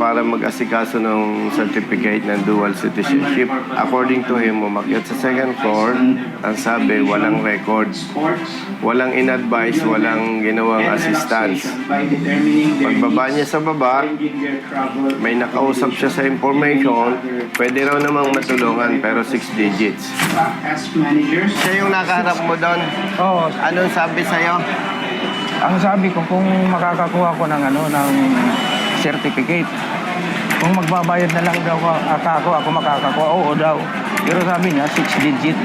para mag-asikaso ng certificate ng dual citizenship. According to him, umakyat sa second floor. Ang sabi, walang records. Walang in-advise, walang ginawang assistance. Pagbaba niya sa baba, may nakausap siya sa information. Pwede raw namang matulungan, pero 6 digits. Siya yung nakaharap mo doon. Oo. Anong sabi sa'yo? Ang sabi ko, kung makakakuha ko ng certificate, kung magbabayad na lang daw ako makakakuha, oo daw. Pero sabi niya, 6 digit.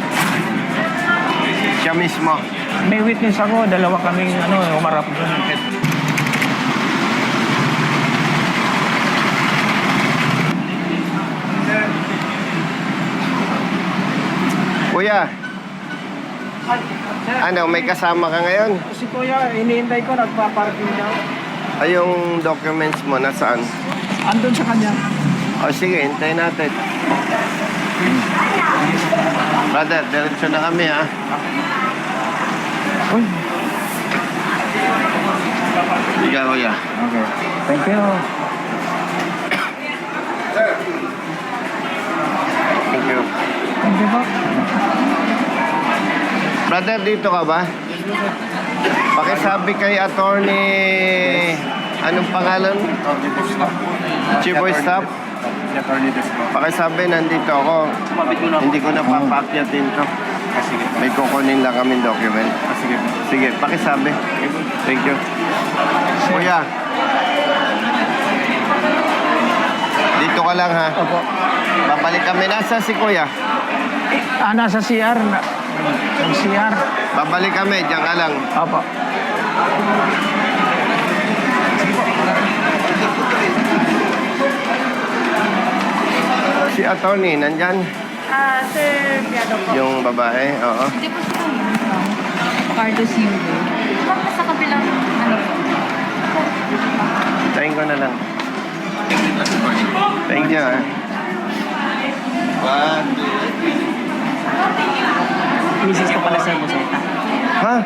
Siya mismo. May witness ako, dalawa kaming umarap doon. Kuya, may kasama ka ngayon? Si Kuya, iniintay ko, nagpa-parking daw. Ay, yung documents mo, nasaan? Andun sa kanya. O sige, hintayin natin. Brother, diretso na kami ha. Uy. Sige, kuya. Okay. Thank you. Thank you. Thank you po. Brother, dito ka ba? Pakisabi kay attorney, anong pangalan? Chief of Staff? Pakisabi, nandito ako. Hindi ko na papakyatin to. May kukunin lang kami document. Sige, pakisabi. Thank you. Kuya, dito ka lang ha. Opo. Babalik kami. Nasa si Kuya? Nasa CR. CR. Babalik kami, diyan ka lang. Opo. Si attorney, nandyan? Sir, Piado po. Yung babae, oo. Hindi po siya Cardo Silva. Bakit sa kabilang, po? Tayin ko na lang. Thank you, ha. Misis ko pala sir, Buseta. Ha?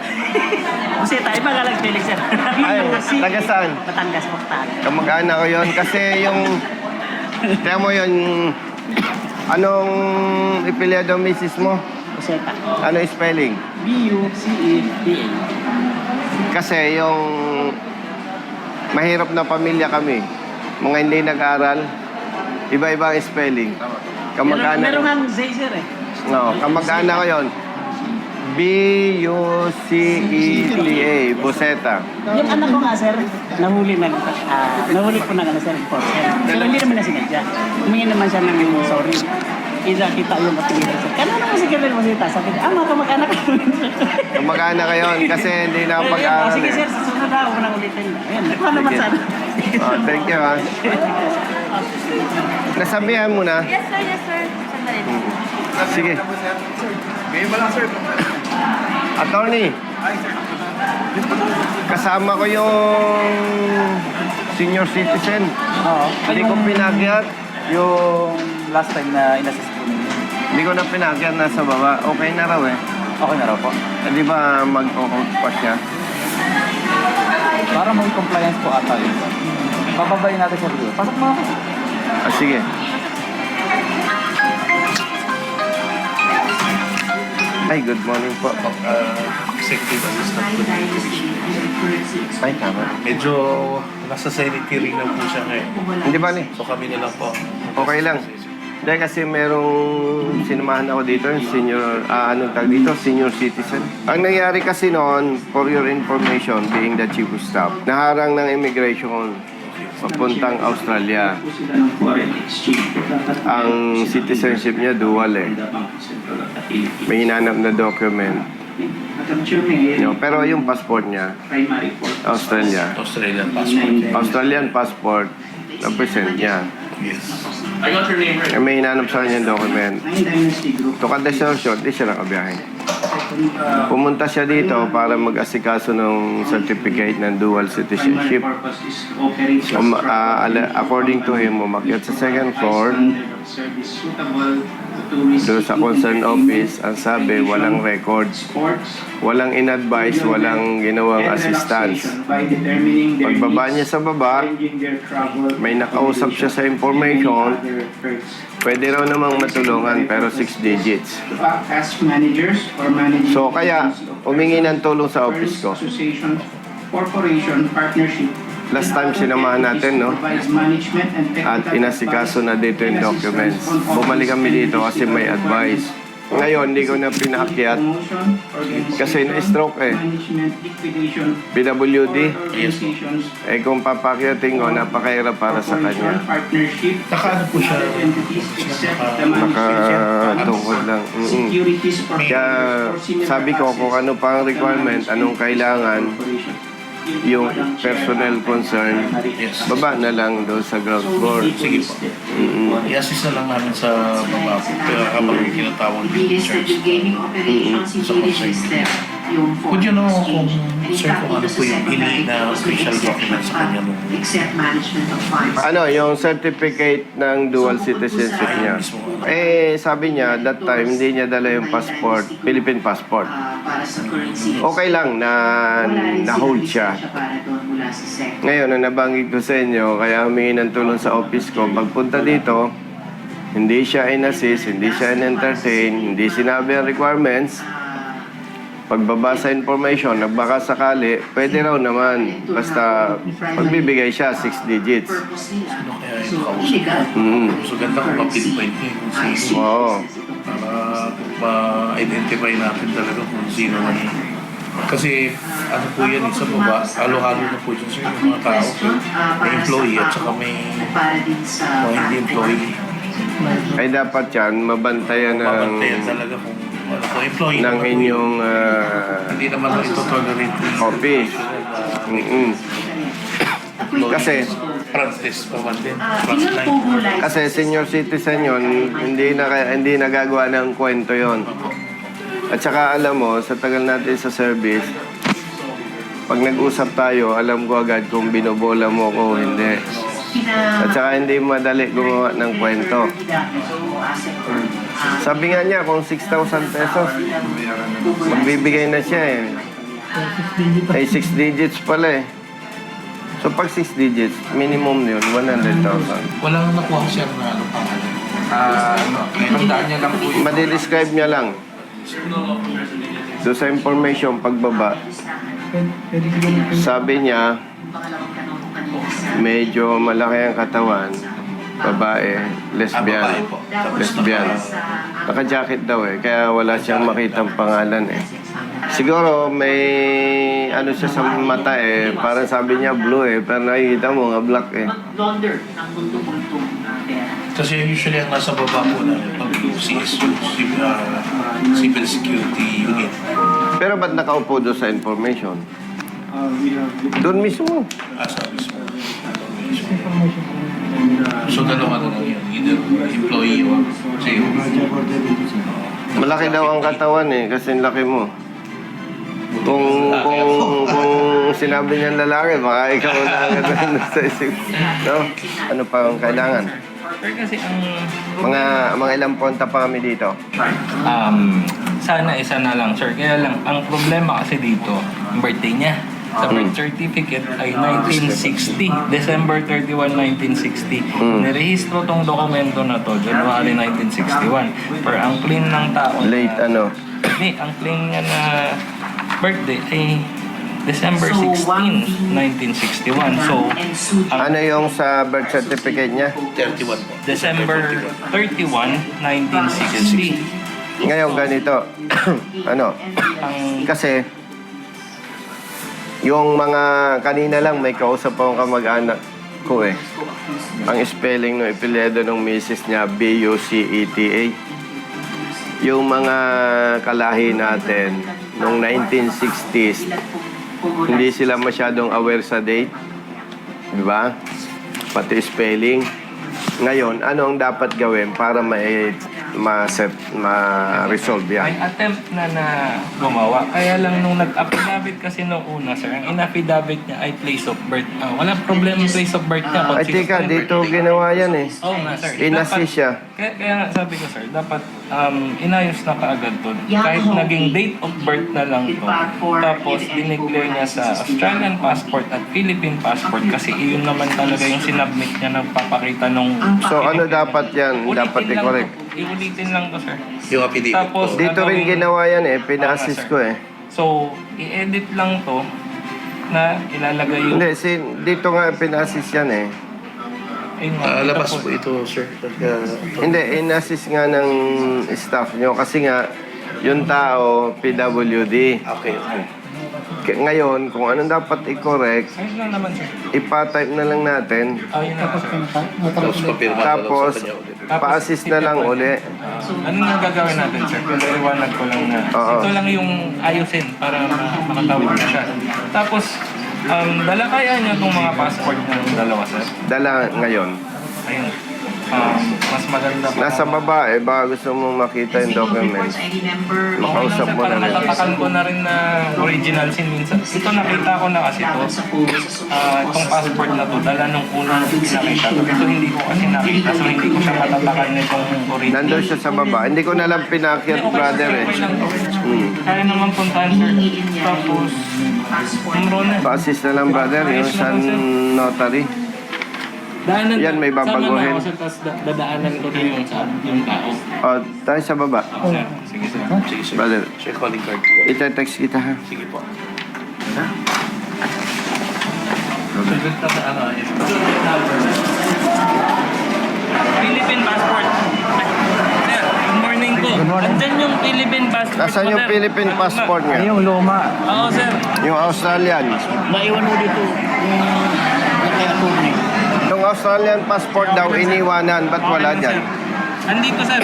Buseta, iba nga lang Felix sir. Ay, taga saan? Batangas po, taga. Kamag-anak ko yun. Kasi yung... Kaya mo yun... Anong ipiliado misis mo? Buseta. Ano spelling? B-U-C-E-T-A. Kasi yung... Mahirap na pamilya kami. Mga hindi nag-aral. Iba-iba ang spelling. Kamag-anak. Meron nga Zay sir eh. No, kamag-anak ko yun. B-U-C-E-T-A. Buseta. Yung anak ko nga sir, nahuli po ng sir, report sir. Pero hindi naman na sinadya. Humingi naman siya ng sorry. Kita yung kapilihan sir. Kano naman si Kevin Buseta? Sabi niya, mga kamag-anak ko. Kamag-anak ko yun kasi hindi na pag-aaral. Sige eh. sir, susunod na ako nang ulitin. Ayun, nakuha naman Sige. sana. Oh, thank you, ha. Nasabihan mo na. Yes, sir. Yes, sir. Sandali lang. Sige. Attorney. Kasama ko yung senior citizen. Oo. Hindi ko pinagyat. Yung last time na inassist ko ninyo. Hindi ko na pinagyat. Nasa baba. Okay na raw eh. Okay na raw po. Di ba mag-o-out pa siya? Para may compliance po ata yun. Bababayin natin siya dito. Pasok mo ako. Ah, sige. Ay, good morning po. Executive Assistant to the Commission. Ay, tama. Medyo nasa Senate hearing lang po siya ngayon. Hindi ba ni? So kami na lang po. Okay lang. Dahil kasi merong sinamahan ako dito, yung senior, anong tag dito? Senior citizen. Ang nangyari kasi noon, for your information, being the chief of staff, naharang ng immigration papuntang Australia. Ang citizenship niya dual eh. May hinanap na document. Pero yung passport niya, Australia. Australian passport. Australian passport, na-present niya. Yes. I got your name right. May hinanap sa kanya yung document. To cut the story short, di siya nakabiyahe. Pumunta siya dito para mag-asikaso ng certificate ng dual citizenship. According to him, umakyat sa second floor. doon sa concern office, ang sabi, walang record. Walang in-advise, walang ginawang assistance. Pagbaba niya sa baba, may nakausap siya sa information, pwede raw namang matulungan, pero 6 digits. So, kaya, humingi ng tulong sa office ko. Corporation partnership. Last time sinamahan natin, no? At inasikaso na dito yung documents. Bumalik kami dito kasi may advice. Ngayon, hindi ko na pinaakyat kasi na-stroke eh. PWD. Eh kung papakyatin ko, napakahirap para sa kanya. Nakaano po siya? Nakatungkod lang. Kaya sabi ko kung ano pa ang requirement, anong kailangan, yung personal concern, baba na lang doon sa ground floor. Sige po. I-assist na lang namin sa baba po. Kaya habang kinatawag yung church. Would you know kung, sir, kung ano po yung ini na official document sa kanya nung Ano, yung certificate ng dual citizenship niya. Eh, sabi niya, that time, hindi niya dala yung passport, Philippine passport. Okay lang na na-hold siya. Ngayon, ang nabanggit ko sa inyo, kaya humingi ng tulong sa office ko, pagpunta dito, hindi siya in-assist, hindi siya in-entertain, hindi sinabi ang requirements. Pagbaba sa information, nagbaka sakali, pwede raw naman. Basta pagbibigay siya, 6 digits. ano kaya yung kausap. So ganda kung mapinpoint niya kung sino. Oo. Para ma-identify natin talaga kung sino man. Kasi ano po yan, sa baba, halo-halo na po dyan sir, yung mga tao. May employee at saka may mga hindi employee. Ay dapat yan, mabantayan Mabantayan ng, talaga kung ano po, employee. ng inyong Hindi naman ito tolerate yung office. Kasi, front desk pa man din. Front line. kasi senior citizen yon, hindi nagagawa ng kwento yon. At saka alam mo, sa tagal natin sa service, pag nag-usap tayo, alam ko agad kung binobola mo ko o hindi. At saka hindi madali gumawa ng kwento. Sabi nga niya, kung 6,000 pesos, magbibigay na siya eh. Ay, 6 digits pala eh. So pag 6 digits, minimum yun, 100,000. Walang nakuha siya na ano pangalan. Tandaan niya lang po yun. Madidescribe niya lang. So sa information, pagbaba, sabi niya, medyo malaki ang katawan, babae, lesbian. Babae po. Lesbian. Naka-jacket daw eh, kaya wala siyang makitang pangalan eh. Siguro may ano siya sa mata eh, parang sabi niya blue eh, pero nakikita mo nga black eh. Kasi usually ang nasa baba po na pag CSU, Civil Security Unit. Pero ba't nakaupo doon sa information? Doon mismo. Asa mismo. So dalawa na lang yun. Either employee or CEO. Malaki daw ang katawan eh, kasi ang laki mo. Kung sinabi niyan lalaki, baka ikaw na agad sa isip. No? Ano pa ang kailangan? Pero kasi ang Mga ilang punta pa kami dito. sana isa na lang sir. Kaya lang ang problema kasi dito, ang birthday niya. Sa birth certificate ay 1960, December 31, 1960. Nirehistro tong dokumento na to, January 1961. Pero ang claim ng tao, Late ano. hindi, ang claim niya na birthday ay December 16, 1961. So, ang Ano yung sa birth certificate niya? 31 po. December 31, 1960. Ngayon ganito. Ano? Ang Kasi yung mga kanina lang may kausap akong kamag-anak ko eh. Ang spelling ng apelyido ng misis niya, B-U-C-E-T-A. Yung mga kalahi natin noong 1960s, hindi sila masyadong aware sa date. Di ba? Pati spelling. Ngayon, ano ang dapat gawin para ma-resolve May yan. attempt na gumawa. Kaya lang nung nag-affidavit kasi nung una, sir, ang in-affidavit niya ay place of birth. Walang problema yung place of birth niya. Ay, tika, dito ginawa yan eh. Oo nga, sir. In-assist siya. Kaya nga sabi ko, sir, dapat inayos na kaagad to. Kahit naging date of birth na lang to. Tapos, dineclare niya sa Australian passport at Philippine passport kasi iyon naman talaga yung sinubmit niya nagpapakita nung... So ano dapat yan? Dapat Ulitin lang i-correct. to. Iulitin lang to, sir. Yung affidavit Tapos, po. Dito rin ginawa yan eh. Pina-assist ko eh. So, i-edit lang to na ilalagay yung... Hindi, dito nga pina-assist yan eh. Ayun nga, Labas ito po ito, sir. Hindi, in-assist nga ng staff nyo kasi nga yung tao, PWD. Okay. Ngayon, kung anong dapat i-correct, Ayun lang naman, sir. ipa-type na lang natin. Ayun na, sir. Tapos papirma Tapos, sa kanya ulit. pa-assist na lang uli. Ano nga gagawin natin, sir? Paliwanag ko lang na Oo. ito lang yung ayusin para makatawag na siya. Tapos, dala kaya niya itong mga passport ng dalawa, sir? Dala ngayon. Ayun. Mas maganda pa. Nasa baba eh, baka gusto mo makita yung documents. Makausap mo Para na rin. natatakan ko na rin na original sin minsan. Ito nakita ko na kasi to. Itong passport na to, dala nung unang pinakita ko. Ito hindi ko kasi nakita, so hindi ko siya matatakan nitong original. Nandun siya sa baba. Hindi ko na lang pinakyat, brother eh. Okay lang to. Hmm. Kaya naman puntahan, sir. Tapos, numero na. Pa-assist na lang, brother, yung sa notary. Daanan, Yan, may babaguhin. Sama na ako, sir, tapos dadaanan ko din yung tao. O, tayo sa baba. Sir, sige, sir. Sige, sir. Brother, Sir, calling card po. ite-text kita ha. Sige po. Philippine passport. Sir, good morning po. Good morning. Andyan yung Philippine passport Nasaan ko, yung sir. Philippine passport Ay, niya? yung luma. Oo, sir. Yung Australian. Naiwan mo dito yung nakay-attorney. Yung Australian passport daw iniwanan. Ba't wala Okay lang, dyan? sir. Andito, sir.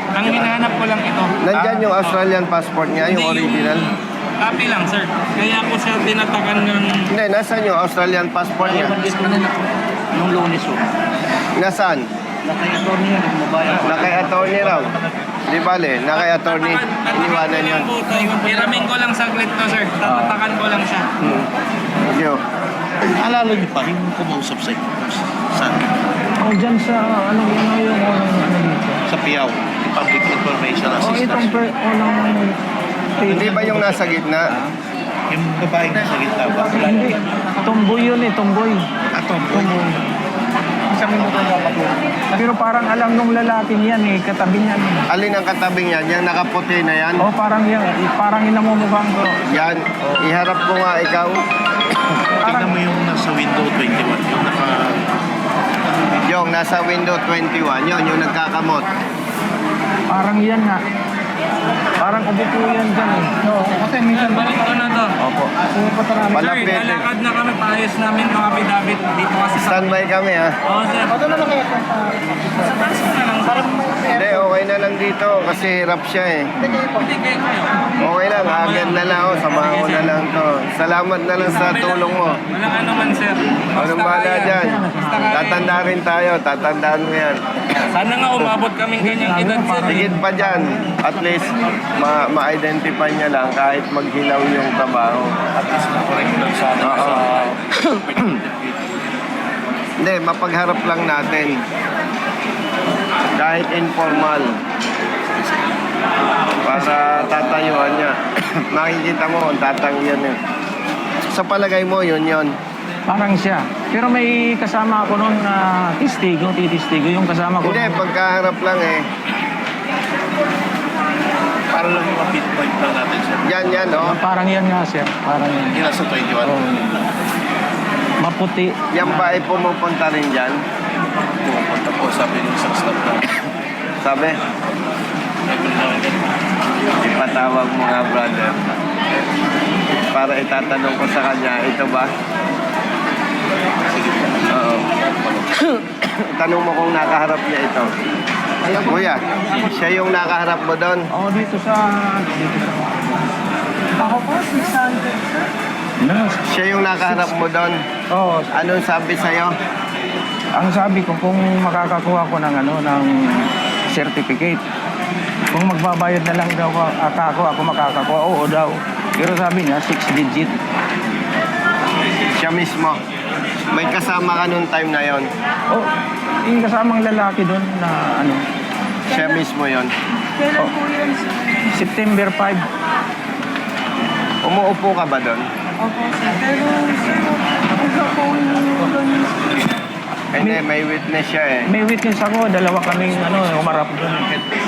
Ang hinahanap ko lang ito. Nandyan yung Australian passport niya, yung Hindi, original. Copy lang, sir. Kaya ko siya tinatakan ng... Hindi, nasaan yung Australian passport niya? Naiwan dito nung lunes o. Nasaan? Nakay-attorney yan, nagmabaya. Naka-attorney raw. Di bale, naka-attorney. Iniwanan yun. Iramin ko lang saglit to, sir. Tatatakan ko lang siya. Thank you. Alala niyo pa, yung kumausap sa inyo. Saan? O, dyan sa, ano yung ano dito. Sa Piaw. Public Information O, itong Assistance. unang... Hindi ba yung nasa gitna? Yung babaeng nasa gitna ba? Hindi. Tumboy yun eh, tumboy. Tumboy. Sabi mo ko pero parang alam nung lalaking yan eh, katabi niyan. Alin ang katabing yan? Yung nakaputi na yan? O, parang yan. Parang inamumukhang ko. Yan. Iharap ko nga ikaw. Tingnan mo yung nasa window 21. Yung Yung nasa window 21. Yun, yung nagkakamot. Parang yan nga. Parang upo yan dyan eh. Oo, kasi minsan... Balik ko na to. Opo. Pupunta namin. Sir, Malapit. lalakad na kami. Paayos namin mga bidabit dito kasi sa... Standby kami ha. Oo, sir. Sa taas ko na lang. Parang Hindi, okay na lang dito kasi hirap siya eh. hindi kayo. Okay lang, agad na lang ako. Samahan ko na lang to. Salamat na lang sa tulong mo. Walang ano man, sir. Anong bahala dyan? Basta kaya. Tatanda rin tayo. Tatandaan mo yan. Sana nga umabot kaming ganyang edad, sir. Higit pa dyan. At least, ma-identify niya lang kahit maghilaw yung trabaho. at least na-correct lang sa atin Oo. sa Hindi, mapagharap lang natin. Kahit informal. Para tatayuan niya. Makikita mo kung tatanggihan niya. Sa palagay mo, yun. Parang siya. Pero may kasama ako noon na titistigo. Yung kasama ko. Hindi, pagkaharap lang eh. para lang yung pinpoint lang natin sir. Yan, oh. Parang yan nga, sir. Parang yan. Yung nasa 21. Maputi. Yan ba ay pumupunta rin dyan? Pumunta po sabi ng isang staff na Sabi, every now and then. ipatawag mo nga, brother. Para itatanong ko sa kanya, ito ba? Sige po. Oo. Tanong mo kung nakaharap niya ito. Kuya, siya yung nakaharap mo doon. Oo, dito sa... Ako po, 600. No. Siya yung nakaharap mo doon. Oo, Anong sabi sa'yo? ang sabi ko kung makakakuha ko ng ano ng certificate. Kung magbabayad na lang daw ako makakakuha, oo daw. Pero sabi niya, 6 digit. Siya mismo. May kasama ka nung time na yon. Oh, yung kasamang lalaki doon na ano, Siya mismo yon. Kailan po yun? September 5. Umuupo ka ba doon? Opo, sir. Pero, sir, wala po yung Hindi, may witness siya eh. May witness ako, dalawa kaming umarap doon.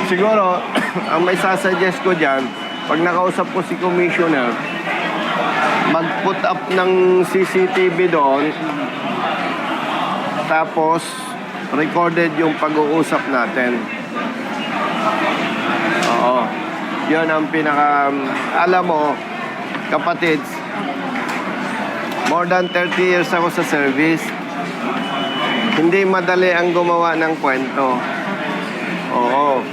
Siguro, ang may sasuggest ko dyan, pag nakausap ko si Commissioner, mag-put up ng CCTV doon, tapos recorded yung pag-uusap natin. Oo. Yun ang pinaka... Alam mo, kapatids, more than 30 years ako sa service. Hindi madali ang gumawa ng kwento. Oo.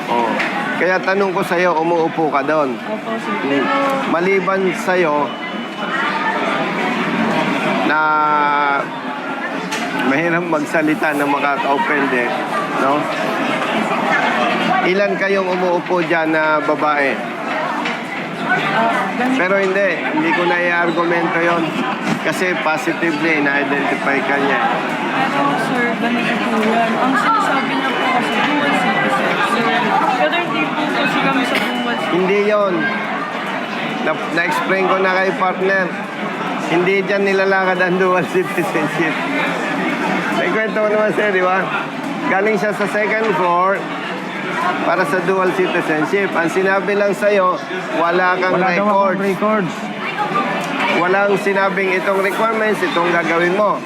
Oo. Kaya tanong ko sa'yo, umuupo ka doon. Opo, sir. Pero, Maliban sa'yo na mahirap magsalita na makaka-offend eh, no? Ilan kayong umuupo dyan na babae? Pero hindi ko na i-argumento yon kasi positively na-identify ka niya. pero, sir, ganito po yan. Ang sinasabi niya po kasi dual citizen, sir. Pero hindi po kasi kami sa dual citizen. Hindi yon. Na-explain ko na kay partner. Hindi dyan nilalakad ang dual citizenship. May kwento ko naman sir, di ba? Galing siya sa second floor para sa dual citizenship. Ang sinabi lang sa'yo, wala kang Wala daw akong records. records. Walang sinabing itong requirements, itong gagawin mo.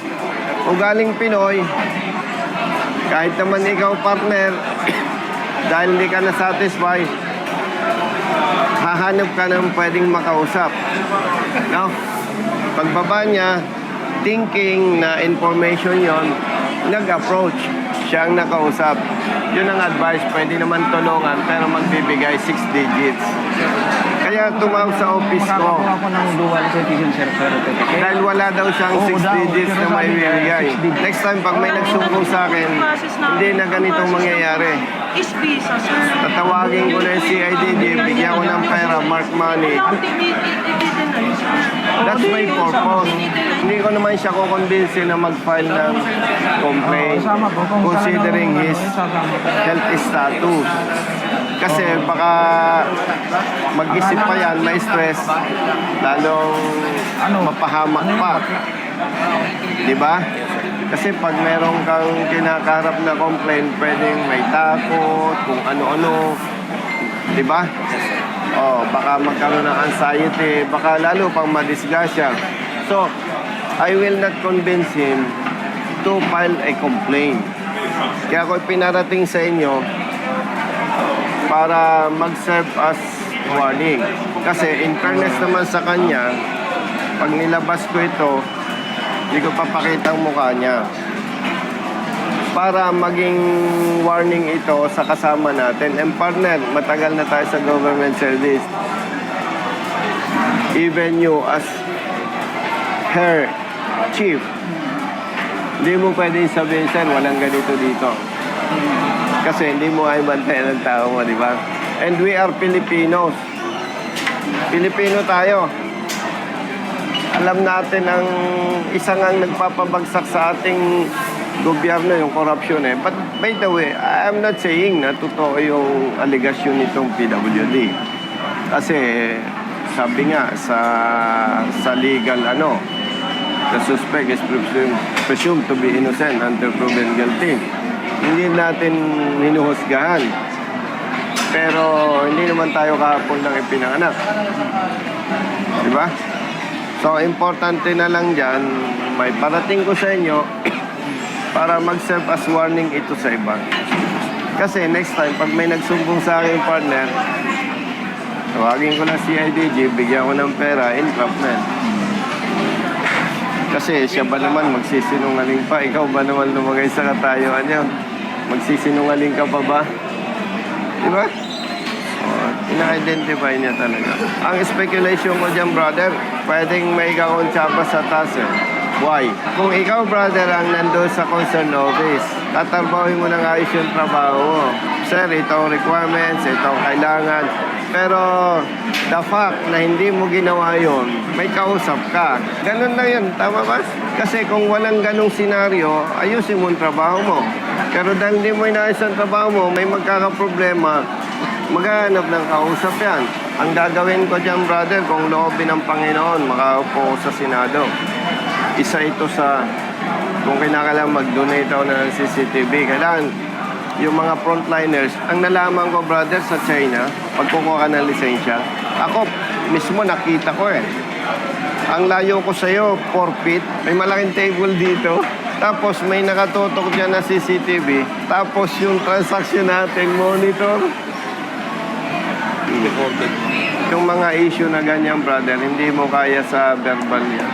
Kung galing Pinoy, kahit naman ikaw partner, dahil hindi ka na-satisfy, hahanap ka ng pwedeng makausap. No? Pagbaba niya, thinking na information yon, nag-approach. Siya ang nakausap. Yun ang advice, pwede naman tulungan, pero magbibigay 6 digits. Kaya tumawag sa office ko. Makakakuha ko ng dual citizen certificate. Dahil wala daw siyang Oo 6 daw, digits pero na may sabi niya, bibigay. 6 digits. Next time, pag may nagsumbong sa akin, hindi na ganitong mangyayari. Is visa, sir. Tatawagin ko na yung CIDG, bigyan ko ng pera, mark money. Wala akong i-deny, sir. That's my purpose. Hindi ko naman siya kukonvince na mag-file ng complaint Kasama ko kung considering his health status. Kasi baka mag-isip pa yan, may stress, lalong mapahamak pa. Di ba? Kasi pag meron kang kinakarap na complaint, pwedeng may takot, kung ano-ano. Di ba? Oh, baka magkaroon ng anxiety, baka lalo pang madisgrasya. So, I will not convince him to file a complaint. Kaya ako pinarating sa inyo para mag-serve as warning. Kasi in fairness naman sa kanya, pag nilabas ko ito, hindi ko papakita ang mukha niya. Para maging warning ito sa kasama natin. And partner, matagal na tayo sa government service. Even you as her chief, hindi mo pwedeng sabihin, sir, walang ganito dito. Kasi hindi mo ay bantayan ng tao mo, di ba? And we are Filipinos. Pilipino tayo. Alam natin ang isang ang nagpapabagsak sa ating gobyerno, yung corruption eh. But by the way, I'm not saying na totoo yung allegation nitong PWD. Kasi sabi nga sa legal the suspect is presumed to be innocent until proven guilty. Hindi natin hinuhusgahan. Pero hindi naman tayo kahapon lang ipinanganak. Di ba? So, importante na lang dyan, may parating ko sa inyo para mag-serve as warning ito sa iba. Kasi next time, pag may nagsumbong sa aking partner, tawagin ko na CIDG, bigyan ko ng pera, entrapment. Kasi siya ba naman magsisinungaling pa? Ikaw ba naman lumagay sa katayuan niya? Magsisinungaling ka pa ba? Di ba? Ina-identify niya talaga. Ang speculation ko dyan, brother, pwedeng may kakontsaba sa taas eh. Why? Kung ikaw, brother, ang nandun sa concern office, tatrabahin mo ng ayos yung trabaho mo. Sir, itong requirements, itong kailangan. Pero the fact na hindi mo ginawa yun, may kausap ka. Ganun lang yun, tama ba? Kasi kung walang ganung senaryo, ayusin mo yung trabaho mo. Pero dahil hindi mo inaayos ang trabaho mo, may magkakaproblema, maghahanap ng kausap yan. Ang gagawin ko dyan, brother, kung loobin ng Panginoon, makaupo ko sa Senado. Isa ito sa, kung kinakailangan mag-donate ako ng CCTV, kailangan yung mga frontliners, ang nalaman ko, brother, sa China, pagkukuha ka ng lisensya, ako mismo nakita ko Ang layo ko sa'yo, 4 feet, may malaking table dito, tapos may nakatutok dyan na CCTV, tapos yung transaction natin, monitor. Yung mga issue na ganyan, brother, hindi mo kaya sa verbal yan.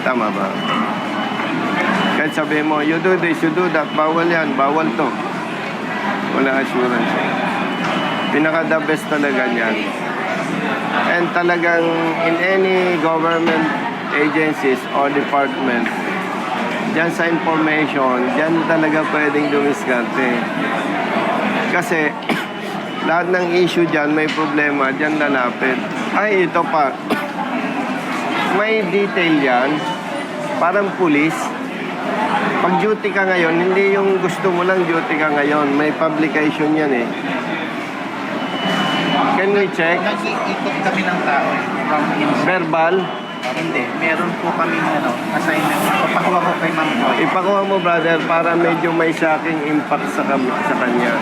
Tama ba? Kahit sabi mo, you do this, you do that, bawal yan, bawal to. Wala assurance. Pinaka-the best talaga yan. And talagang in any government agencies or department, dyan sa information, dyan talaga pwedeng dumiskarte. Kasi lahat ng issue dyan, may problema, dyan lalapit. Ay, ito pa. May detail yan, parang pulis. Pag duty ka ngayon, hindi yung gusto mo lang duty ka ngayon. May publication yan Can we check? Nag-iikot kami ng tao from inside. Verbal? Hindi, meron po kami assignment. Papakuha ko kay Ma'am Joy. Ipakuha mo, brother, para medyo may shocking impact sa kanya.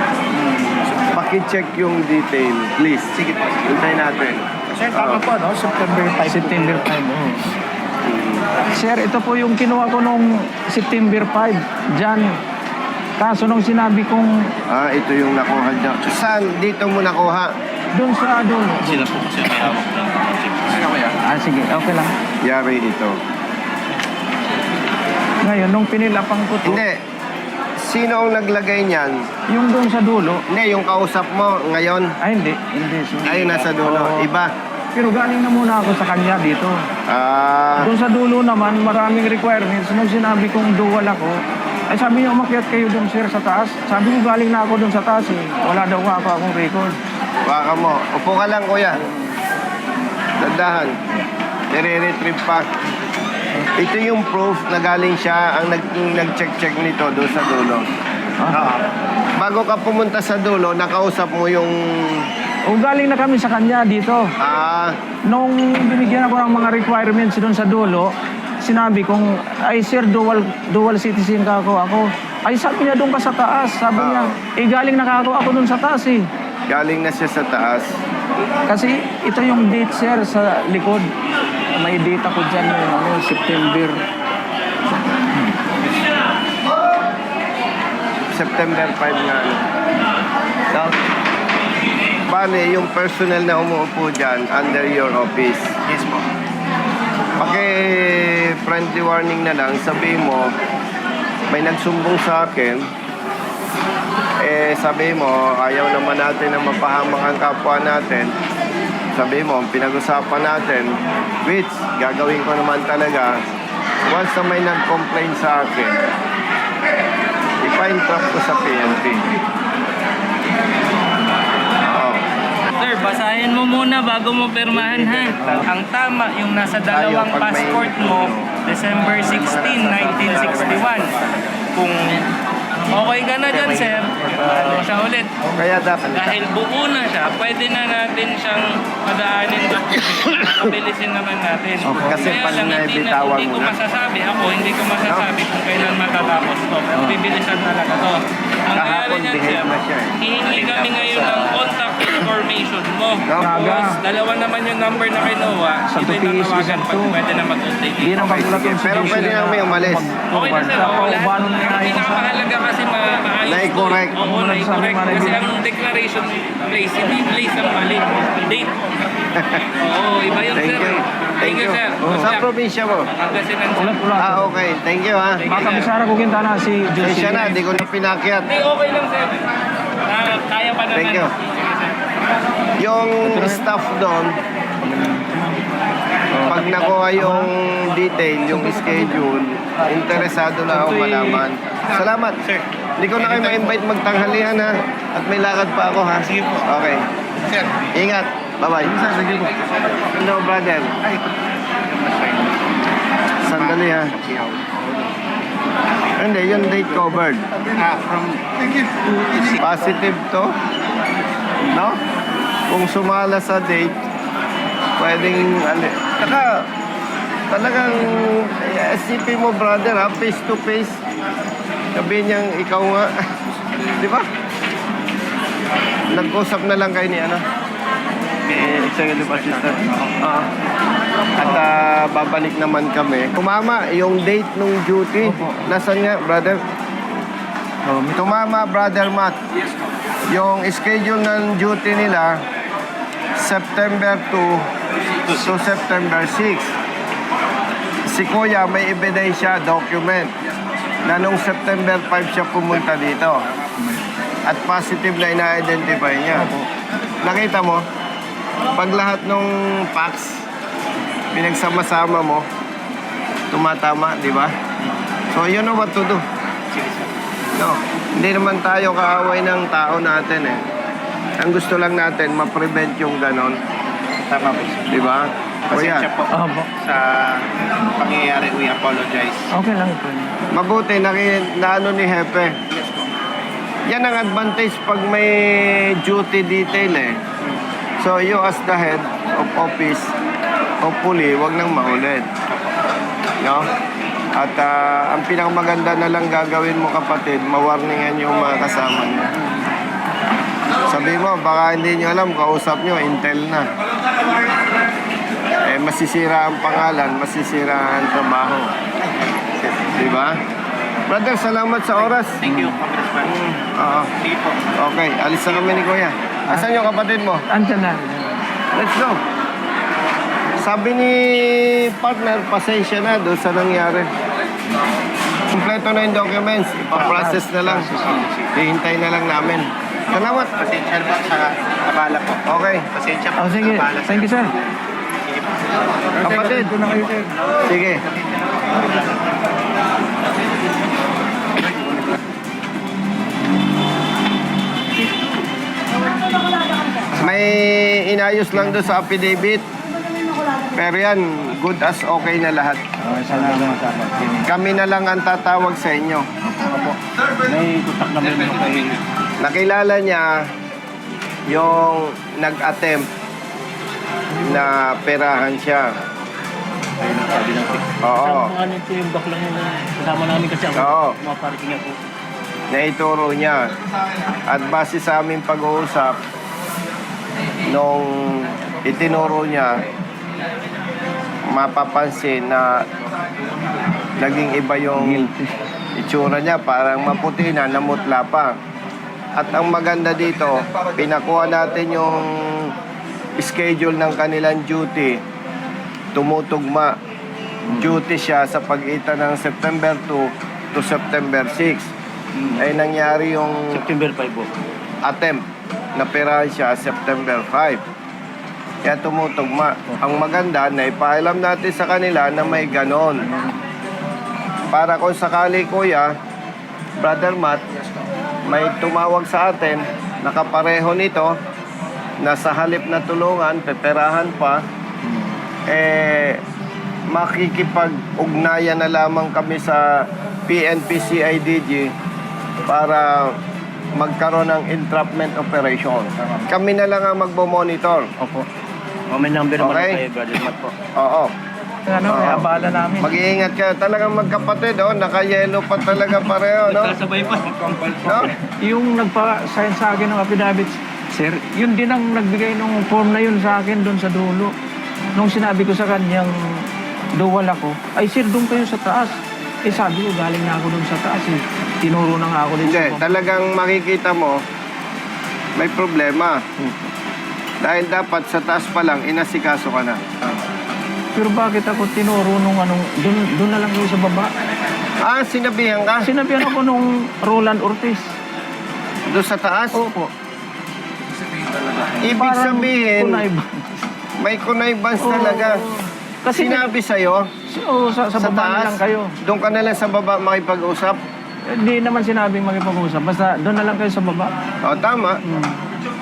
Paki-check yung detail, please. Sige po. Hintayin natin. Sir, tama po, no? September 5. September 5, Sir, ito po yung kinuha ko nung September 5, dyan. Kaso nung sinabi kong Ito yung nakuha dyan. Saan? Dito mo nakuha? doon sa dulo. Sila po kasi may hawak ng Sige, okay lang. Yari ito. Ngayon, nung pinilapang ko to, Hindi. Sino ang naglagay niyan? yung doon sa dulo, Hindi, yung kausap mo ngayon. hindi. Sir. Ayun, nasa dulo. Iba. Pero galing na muna ako sa kanya dito. Doon sa dulo naman, maraming requirements. Nung sinabi kong dual ako, ay sabi niya, umakyat kayo doon, sir, sa taas. Sabi ko, galing na ako doon sa taas Wala daw akong record. Baka mo. Upo ka lang, kuya. Dandahan. Nire-retrieve pa. Ito yung proof na galing siya ang nag-check-check nito doon sa dulo. Bago ka pumunta sa dulo, nakausap mo yung... O galing na kami sa kanya dito. Nung binigyan ako ng mga requirements doon sa dulo, sinabi kong, ay sir, dual citizen ka ako. Ay sabi niya doon ka sa taas. Sabi niya, galing na ako doon sa taas Galing na siya sa taas. Kasi ito yung date, sir, sa likod. May date ako dyan, September. September 5 nga. So, bale, yung personnel na umuupo dyan under your office. Yes po. Friendly warning na lang, sabihin mo, may nagsumbong sa akin, sabi mo, ayaw naman natin na mapahamak ang kapwa natin. Sabi mo, pinag-usapan natin, which gagawin ko naman talaga, once na may nag-complain sa akin, ipa-entrap ko sa PNP. Sir, basahin mo muna bago mo pirmahan ha. Ang tama, yung nasa dalawang Pag may- passport mo, December 16, 1961. Kung okay ka na dyan, sir, siya ulit. Kaya dapat, Dahil buo na siya, pwede na natin siyang padaanin doon. Pabilisin naman natin. Kasi Kaya pag lang, naibitawan hindi mo ko na. masasabi. Hindi ko masasabi kung kailan matatapos to. Pero bibilisan talaga to. Mangyayari Kahapon, niyan, behave sir, na siya hihingi kami ngayon ng contact information mo. Gaga. Tapos, dalawa naman yung number na kinuha. Sa Ito yung TPS tatawagan isang pag to. pwede na mag-update. Hindi na magulat yung Pero pwede na kami umalis. Okay na sir, Paano na Ang pinakamahalaga kasi maayos Na-correct. to. Oo, na-correct. Kasi ang declaration place, hindi place ang mali. Date. Oo, iba yun Thank sir. you. Thank you sir. Saan probinsya mo? Pangasinan sir. Ulat. Okay. Thank you, ha. Baka bisara ko Quintana si Josie. Siya na, di ko na pinakyat. Hindi, okay lang sir. Kaya pa naman. Thank you. Sige, sir. Yung staff doon, Pag nakuha yung detail, yung schedule, interesado na ako malaman. Salamat. Sir. Hindi ko na kayo ma-invite magtanghalian ha. At may lakad pa ako ha. Sige po. Okay. Sir. Ingat. Bye-bye. Hello, brother. Sandali ha. Hindi, yung date covered. Positive to. No? Kung sumala sa date, pwedeng, talagang, isipin mo, brother, ha, face to face. Sabihin niyang, ikaw nga. Di ba? Nag-usap na lang kayo ni, executive assistant. At babalik naman kami. Tumama yung date nung duty. Nasaan nga, brother? Tumama, brother Matt. Yung schedule ng duty nila, September 2 to September 6. Si Kuya may ebidensya, document, na nung September 5 siya pumunta dito. At positive na ina-identify niya. Nakita mo, pag lahat nung facts, pinagsama-sama mo, tumatama, di ba? So, you know what to do. No, hindi naman tayo kaaway ng tao natin eh. Ang gusto lang natin, ma-prevent yung ganon. Tama po, sir. Di ba? Kuya, Pasensya po Opo. sa pangyayari. We apologize. Okay lang po. mabuti na ano ni Hepe. Yan ang advantage pag may duty detail eh. So you as the head of office, hopefully, wag nang maulit. No? At ang pinakamaganda na lang gagawin mo kapatid, mawarningan yung mga kasama niyo. Sabi mo, baka hindi nyo alam, kausap nyo, intel na. Eh, masisira ang pangalan, masisira ang trabaho. Diba? Brother, salamat sa oras. Thank you, Congressman. Oo. Sige po. Okay, alis na kami ni Kuya. Asan yung kapatid mo? Andyan na. Let's go. Sabi ni partner, pasensya na doon sa nangyari. Kompleto na yung documents. Ipa-process na lang. Hihintay na lang namin. Salamat. Pasensya po sa abala po. Okay. Pasensya po Oh, sige. sa abala. Thank you, sir. Sige po. Kapatid. Sige. May inayos lang doon sa affidavit. Pero yan, good as okay na lahat. Salamat. Kami na lang ang tatawag sa inyo. May tutak na meron kayo. Nakilala niya yung nag-attempt na perahan siya. Oo. Ano ito yung baklang yung kasama namin kasi ako. Oo. Mga parking ako. Naituro niya. At base sa aming pag-uusap, nung itinuro niya, mapapansin na naging iba yung itsura niya, parang maputi na, namutla pa. At ang maganda dito, pinakuha natin yung schedule ng kanilang duty, tumutugma. Duty siya sa pagitan ng September 2 to September 6. Ay nangyari yung September 5 po. attempt na perahan siya September 5. Kaya tumutugma. Ang maganda na ipaalam natin sa kanila na may ganon. Para kung sakali, Kuya, Brother Matt, may tumawag sa atin, nakapareho nito, na sa halip na tulungan, peperahan pa, makikipag-ugnayan na lamang kami sa PNP-CIDG para magkaroon ng entrapment operation. Kami na lang ang magbo-monitor. Opo. May number naman Okay. kayo, Brother Matt po. Oo. Ano, may abala namin. Mag-iingat ka. Talagang magkapatid, oh. Naka-yellow pa talaga pareho, no? Kasabay pa. No? Yung nagpa-sign sa akin ng affidavit, sir, yun din ang nagbigay ng form na yun sa akin doon sa dulo. Nung sinabi ko sa kanyang duwal ako, ay sir, doon kayo sa taas. Eh sabi ko, galing na ako doon sa taas. Eh. Tinuro na nga ako din Hindi, sa talagang makikita mo, may problema. Dahil dapat sa taas pa lang, inasikaso ka na. Pero bakit ako tinuro nung anong, doon na lang kayo sa baba? Ah, sinabihan ka? Sinabihan ako nung Roland Ortiz. Doon sa taas? Opo. Ibig Parang sabihin, kunay ba? may connivance talaga. Kasi Sinabi sa'yo, sa baba na lang kayo. doon ka na lang sa baba makipag-usap. Hindi naman sinabing magipag-usap. Basta doon na lang kayo sa baba. O, tama.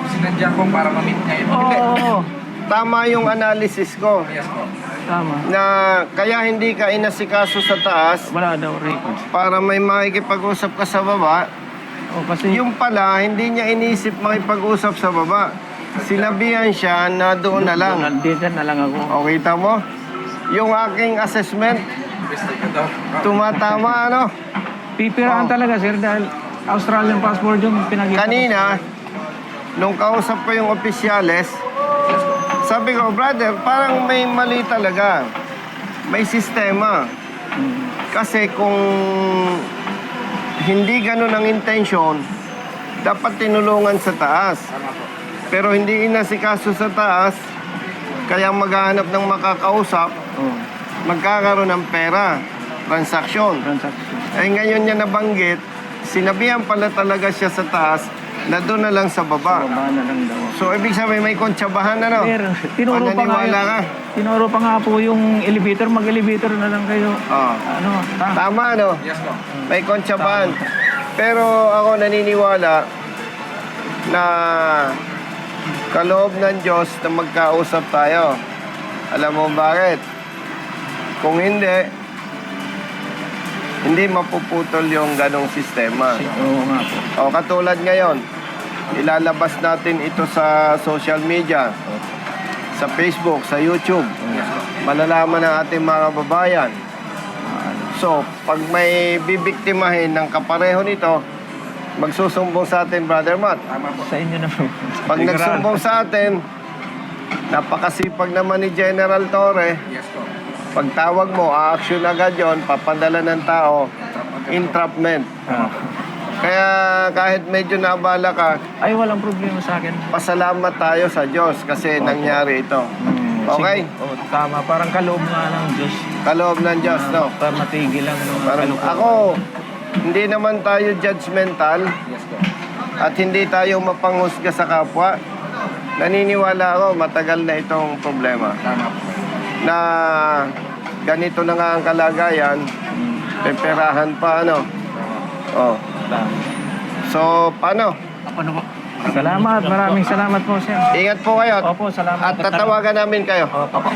Sinadya ko para ma-meet niya ito. Oo. Tama yung analysis ko Yes po. Tama. na kaya hindi ka inasikaso sa taas Wala daw records. para may makikipag-usap ka sa baba. O kasi Yung pala, hindi niya inisip makipag-usap sa baba. Sinabihan siya na doon na lang. Dito na lang ako. O, kita mo? Yung aking assessment, tumatama, ano? Pipirahan Oh. talaga, sir, dahil Australian passport yung pinagkita. Kanina, nung kausap ko yung opisyales, sabi ko, brother, parang may mali talaga. May sistema. Kasi kung hindi ganun ang intention, dapat tinulungan sa taas. Pero hindi inasikaso sa taas, kaya maghahanap ng makakausap, Oh, magkakaroon ng pera, transaksyon. transaction. Eh ngayon niya nabanggit, sinabihan pala talaga siya sa taas na doon na lang sa baba. Baba na lang daw. So ibig sabihin may kontsabahan na, no? Sir, tinuro pa nga Pananiwala ka. tinuro pa nga po yung elevator, mag-elevator na lang kayo. Oh. Ano, Tama, no? Yes po. May kontsabahan. Pero ako naniniwala na kaloob ng Diyos na magkausap tayo. Alam mo bakit? Kung hindi mapuputol yung ganong sistema. Oo nga po. O katulad ngayon, ilalabas natin ito sa social media, sa Facebook, sa YouTube. Malalaman ng ating mga kababayan. So, pag may bibiktimahin ng kapareho nito, magsusumbong sa atin, Brother Matt. Sa inyo na po. Pag nagsumbong sa atin, napakasipag naman ni General Torre. Yes po. Pagtawag mo, a-action agad yon, papadala ng tao, entrapment. Ah. Kaya kahit medyo nabala ka, Ay, walang problema sa akin. pasalamat tayo sa Diyos kasi nangyari ito. Okay? Sige. Oh, tama. Parang kaloob nga ng Diyos. Kaloob ng Diyos, no? Para matigil lang ng Parang kalukuhan. ako, hindi naman tayo judgmental Yes po. at hindi tayo mapanghusga sa kapwa. Naniniwala ako, matagal na itong problema. Tama po. Na ganito na nga ang kalagayan, peperahan pa, ano? Oh. Tama. So, paano? Salamat. Maraming salamat po, sir. Ingat po kayo Opo, salamat. at tatawagan namin kayo. Opo.